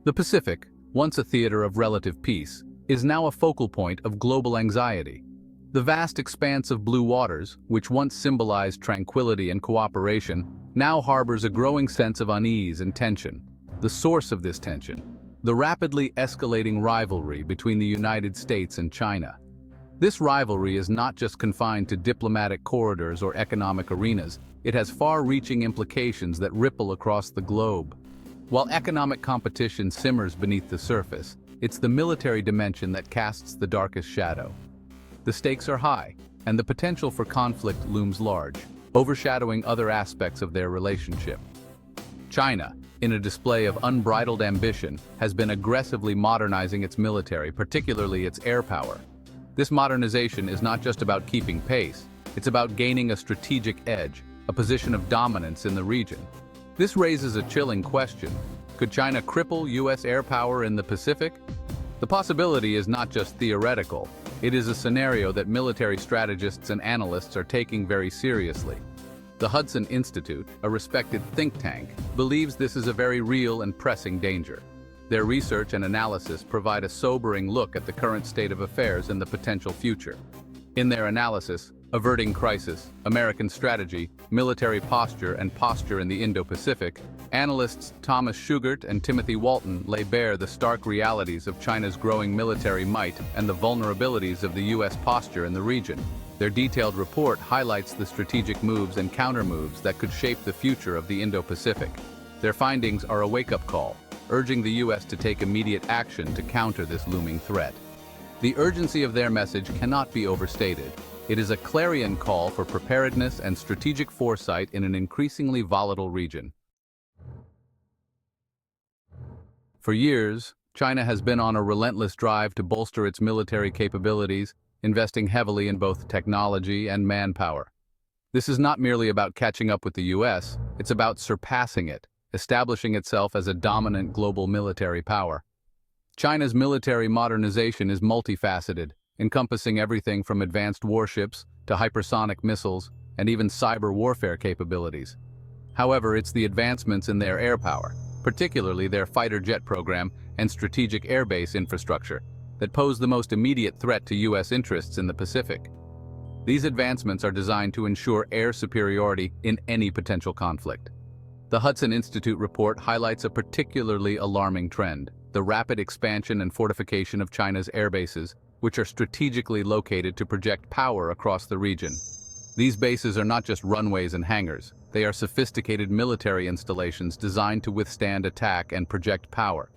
The Pacific, once a theater of relative peace, is now a focal point of global anxiety. The vast expanse of blue waters, which once symbolized tranquility and cooperation, now harbors a growing sense of unease and tension. The source of this tension: the rapidly escalating rivalry between the United States and China. This rivalry is not just confined to diplomatic corridors or economic arenas, it has far-reaching implications that ripple across the globe. While economic competition simmers beneath the surface, it's the military dimension that casts the darkest shadow. The stakes are high, and the potential for conflict looms large, overshadowing other aspects of their relationship. China, in a display of unbridled ambition, has been aggressively modernizing its military, particularly its air power. This modernization is not just about keeping pace, it's about gaining a strategic edge, a position of dominance in the region. This raises a chilling question: could China cripple U.S. air power in the Pacific? The possibility is not just theoretical, it is a scenario that military strategists and analysts are taking very seriously. The Hudson Institute, a respected think tank, believes this is a very real and pressing danger. Their research and analysis provide a sobering look at the current state of affairs and the potential future. In their analysis, Averting Crisis, American Strategy, Military Posture and Posture in the Indo-Pacific, analysts Thomas Schugert and Timothy Walton lay bare the stark realities of China's growing military might and the vulnerabilities of the U.S. posture in the region. Their detailed report highlights the strategic moves and counter-moves that could shape the future of the Indo-Pacific. Their findings are a wake-up call, urging the U.S. to take immediate action to counter this looming threat. The urgency of their message cannot be overstated. It is a clarion call for preparedness and strategic foresight in an increasingly volatile region. For years, China has been on a relentless drive to bolster its military capabilities, investing heavily in both technology and manpower. This is not merely about catching up with the U.S., it's about surpassing it, establishing itself as a dominant global military power. China's military modernization is multifaceted, encompassing everything from advanced warships to hypersonic missiles and even cyber warfare capabilities. However, it's the advancements in their air power, particularly their fighter jet program and strategic airbase infrastructure, that pose the most immediate threat to U.S. interests in the Pacific. These advancements are designed to ensure air superiority in any potential conflict. The Hudson Institute report highlights a particularly alarming trend: the rapid expansion and fortification of China's air bases, which are strategically located to project power across the region. These bases are not just runways and hangars, they are sophisticated military installations designed to withstand attack and project power.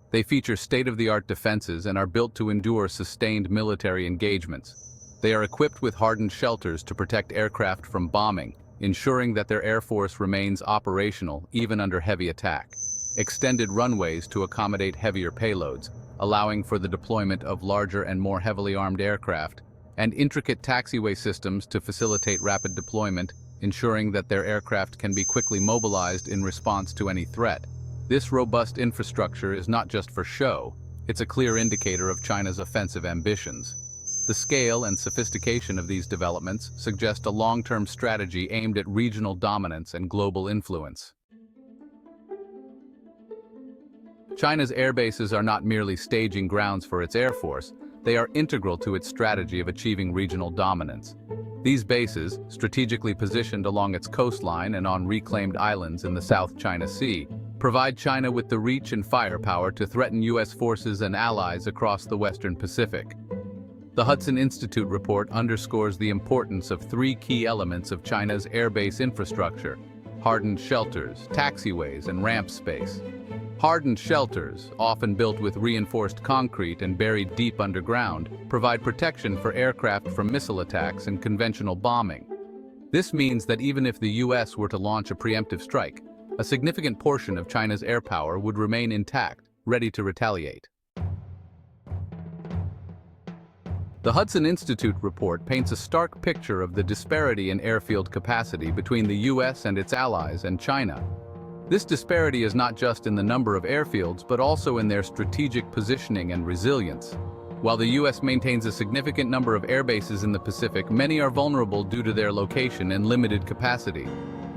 They feature state-of-the-art defenses and are built to endure sustained military engagements. They are equipped with hardened shelters to protect aircraft from bombing, ensuring that their air force remains operational even under heavy attack. Extended runways to accommodate heavier payloads, allowing for the deployment of larger and more heavily armed aircraft, and intricate taxiway systems to facilitate rapid deployment, ensuring that their aircraft can be quickly mobilized in response to any threat. This robust infrastructure is not just for show, it's a clear indicator of China's offensive ambitions. The scale and sophistication of these developments suggest a long-term strategy aimed at regional dominance and global influence. China's air bases are not merely staging grounds for its air force, they are integral to its strategy of achieving regional dominance. These bases, strategically positioned along its coastline and on reclaimed islands in the South China Sea, provide China with the reach and firepower to threaten U.S. forces and allies across the Western Pacific. The Hudson Institute report underscores the importance of three key elements of China's airbase infrastructure: hardened shelters, taxiways, and ramp space. Hardened shelters, often built with reinforced concrete and buried deep underground, provide protection for aircraft from missile attacks and conventional bombing. This means that even if the U.S. were to launch a preemptive strike, a significant portion of China's air power would remain intact, ready to retaliate. The Hudson Institute report paints a stark picture of the disparity in airfield capacity between the U.S. and its allies and China. This disparity is not just in the number of airfields, but also in their strategic positioning and resilience. While the U.S. maintains a significant number of air bases in the Pacific, many are vulnerable due to their location and limited capacity.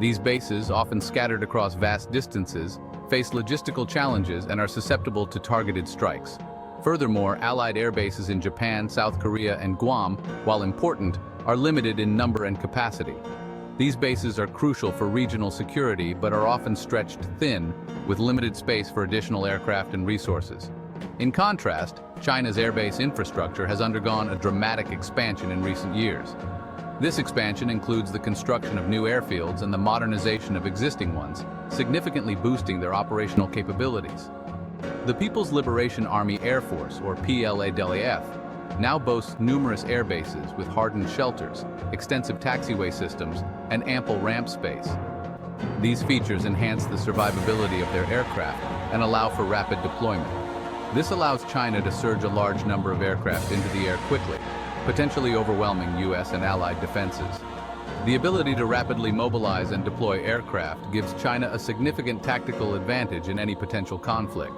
These bases, often scattered across vast distances, face logistical challenges and are susceptible to targeted strikes. Furthermore, Allied air bases in Japan, South Korea, and Guam, while important, are limited in number and capacity. These bases are crucial for regional security but are often stretched thin, with limited space for additional aircraft and resources. In contrast, China's airbase infrastructure has undergone a dramatic expansion in recent years. This expansion includes the construction of new airfields and the modernization of existing ones, significantly boosting their operational capabilities. The People's Liberation Army Air Force, or PLAAF, now boasts numerous air bases with hardened shelters, extensive taxiway systems, and ample ramp space. These features enhance the survivability of their aircraft and allow for rapid deployment. This allows China to surge a large number of aircraft into the air quickly, potentially overwhelming U.S. and Allied defenses. The ability to rapidly mobilize and deploy aircraft gives China a significant tactical advantage in any potential conflict.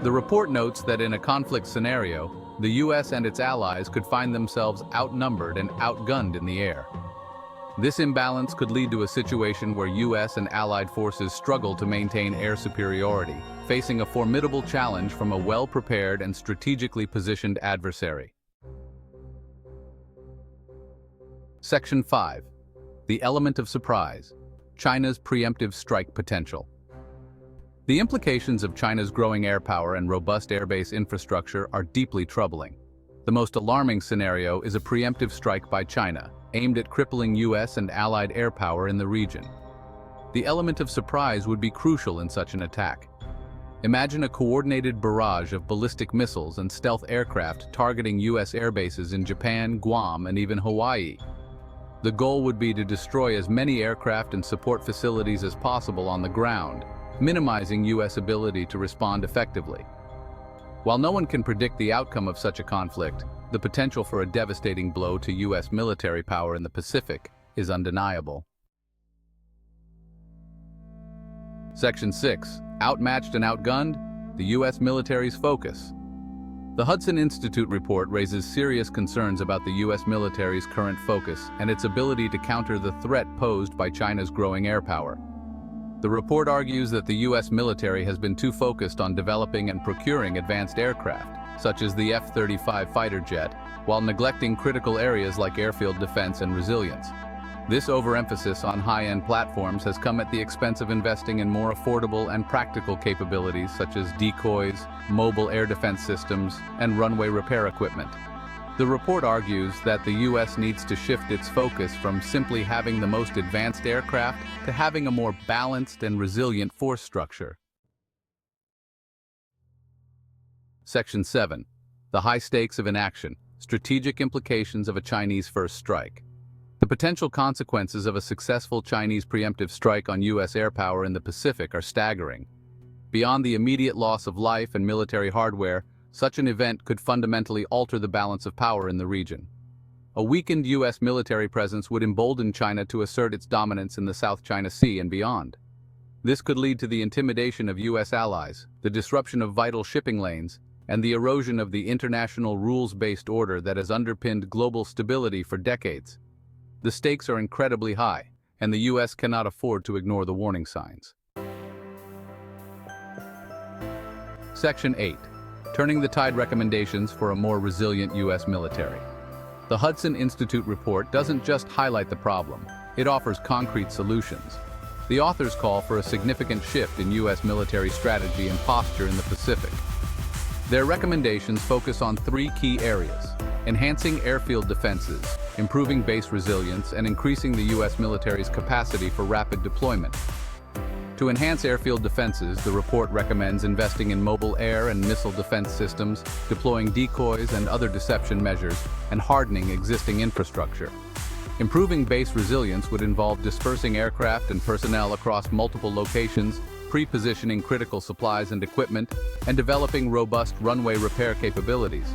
The report notes that in a conflict scenario, the U.S. and its allies could find themselves outnumbered and outgunned in the air. This imbalance could lead to a situation where U.S. and Allied forces struggle to maintain air superiority, facing a formidable challenge from a well-prepared and strategically positioned adversary. Section 5. The element of surprise. China's preemptive strike potential. The implications of China's growing air power and robust airbase infrastructure are deeply troubling. The most alarming scenario is a preemptive strike by China, aimed at crippling U.S. and Allied air power in the region. The element of surprise would be crucial in such an attack. Imagine a coordinated barrage of ballistic missiles and stealth aircraft targeting U.S. airbases in Japan, Guam, and even Hawaii. The goal would be to destroy as many aircraft and support facilities as possible on the ground, minimizing U.S. ability to respond effectively. While no one can predict the outcome of such a conflict, the potential for a devastating blow to U.S. military power in the Pacific is undeniable. Section 6. Outmatched and outgunned? The U.S. military's focus. The Hudson Institute report raises serious concerns about the U.S. military's current focus and its ability to counter the threat posed by China's growing air power. The report argues that the U.S. military has been too focused on developing and procuring advanced aircraft, such as the F-35 fighter jet, while neglecting critical areas like airfield defense and resilience. This overemphasis on high-end platforms has come at the expense of investing in more affordable and practical capabilities such as decoys, mobile air defense systems, and runway repair equipment. The report argues that the U.S. needs to shift its focus from simply having the most advanced aircraft to having a more balanced and resilient force structure. Section 7. The high stakes of inaction. Strategic implications of a Chinese first strike. The potential consequences of a successful Chinese preemptive strike on U.S. air power in the Pacific are staggering. Beyond the immediate loss of life and military hardware, such an event could fundamentally alter the balance of power in the region. A weakened U.S. military presence would embolden China to assert its dominance in the South China Sea and beyond. This could lead to the intimidation of U.S. allies, the disruption of vital shipping lanes, and the erosion of the international rules-based order that has underpinned global stability for decades. The stakes are incredibly high, and the U.S. cannot afford to ignore the warning signs. Section 8. Turning the tide recommendations for a more resilient U.S. military. The Hudson Institute report doesn't just highlight the problem, it offers concrete solutions. The authors call for a significant shift in U.S. military strategy and posture in the Pacific. Their recommendations focus on three key areas: enhancing airfield defenses, improving base resilience, and increasing the U.S. military's capacity for rapid deployment. To enhance airfield defenses, the report recommends investing in mobile air and missile defense systems, deploying decoys and other deception measures, and hardening existing infrastructure. Improving base resilience would involve dispersing aircraft and personnel across multiple locations, pre-positioning critical supplies and equipment, and developing robust runway repair capabilities.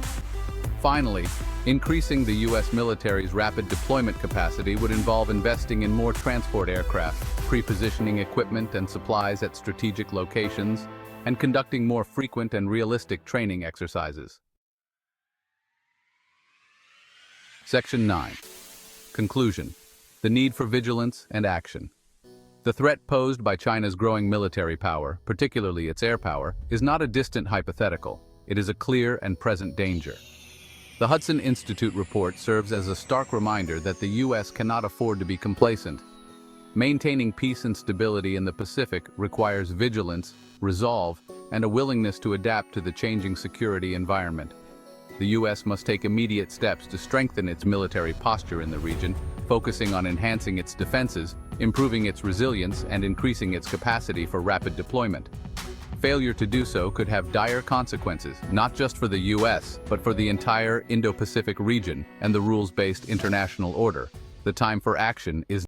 Finally, increasing the U.S. military's rapid deployment capacity would involve investing in more transport aircraft, pre-positioning equipment and supplies at strategic locations, and conducting more frequent and realistic training exercises. Section 9. Conclusion. The need for vigilance and action. The threat posed by China's growing military power, particularly its air power, is not a distant hypothetical. It is a clear and present danger. The Hudson Institute report serves as a stark reminder that the U.S. cannot afford to be complacent. Maintaining peace and stability in the Pacific requires vigilance, resolve, and a willingness to adapt to the changing security environment. The U.S. must take immediate steps to strengthen its military posture in the region, focusing on enhancing its defenses, improving its resilience, and increasing its capacity for rapid deployment. Failure to do so could have dire consequences, not just for the U.S., but for the entire Indo-Pacific region and the rules-based international order. The time for action is